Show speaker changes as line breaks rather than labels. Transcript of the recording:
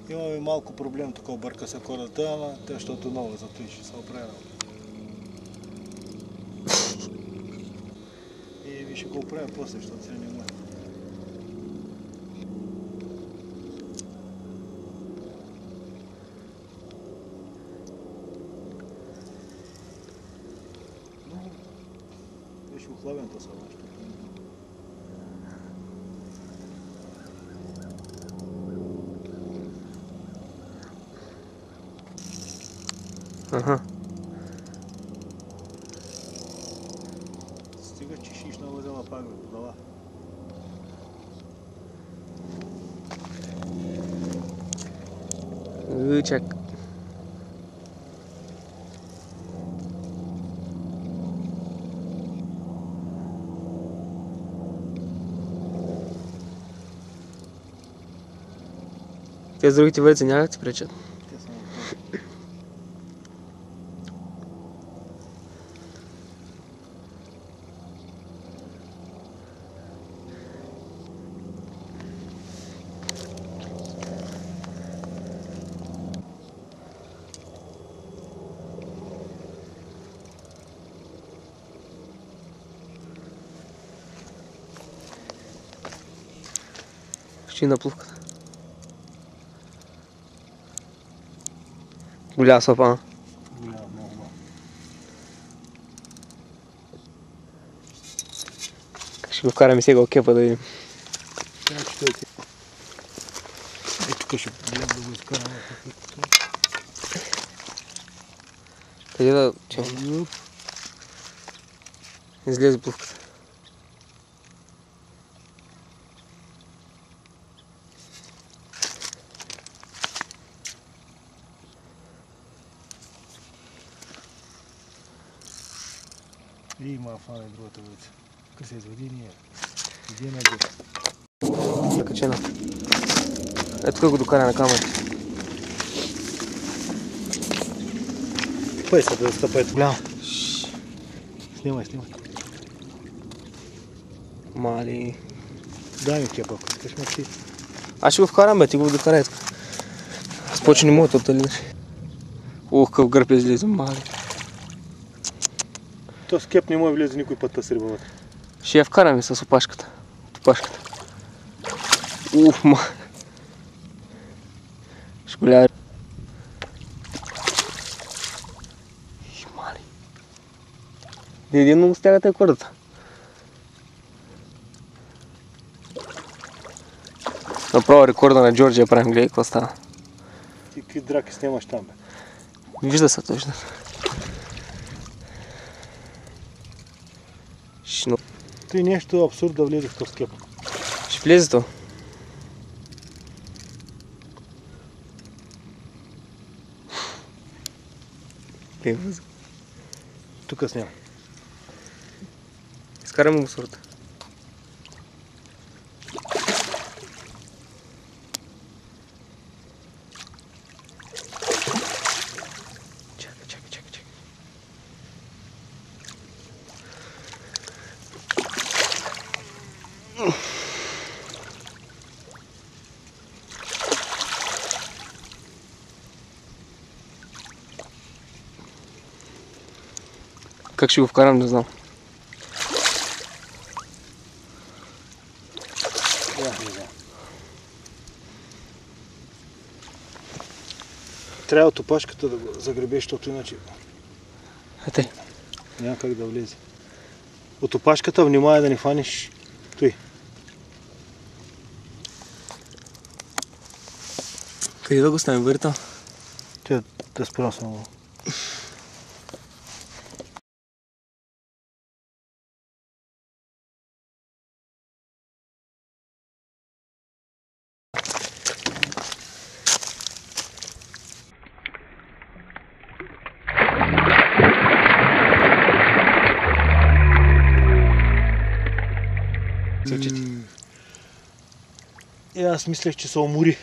Имаме малко проблем, тук обърка се кората, ама те, защото ново за той ще се оправя. И ви ще го оправя после, защото сега не може. Но беше охлабен то само.
Ага.
Стига, че шишна возела пак бе, подала.
Лъчак. Те с другите вълци няма да ти пречат?
Те са
Ще на плувката. Голяма сопа, а?
голяма, много малко.
Ще го вкараме сега от кепа да видим.
Сега че той ти. И тук ще гледам да го изкарам.
Къде да... Че? Излезе плувката.
И има фана и другата вълица. Къде се изведи ние. Иди на джет.
Закачена. Ето тук го докара на камера.
Пъй се да стъпа ето голямо. Снимай, снимай.
Мали.
Дай ми кепа, ако искаш ме ти.
Аз ще го вкарам, бе, ти го докарай тук. Спочни мотото, ли? Ух, какъв гърб излиза, мали.
То с кеп не може влезе никой път с риба вътре.
Ще я вкараме с опашката. Опашката. Ух, ма. Ще голяма. Мали. Един много стягате кордата. Направо рекорда на Джорджия правим, гледай какво става.
Ти какви драки снимаш там, бе?
Вижда се точно.
Ти нещо абсурд да влезе в този кеп.
Ще влезе то.
Тук снимам.
Изкараме го сорта. Чакай. Как ще го вкарам, не знам.
Трябва от опашката да го загребеш, защото иначе
Ете.
няма как да влезе. От опашката внимавай да не фанеш той.
Къде да го ставим, върта?
Те да спрям само. И аз мислех, че се умори.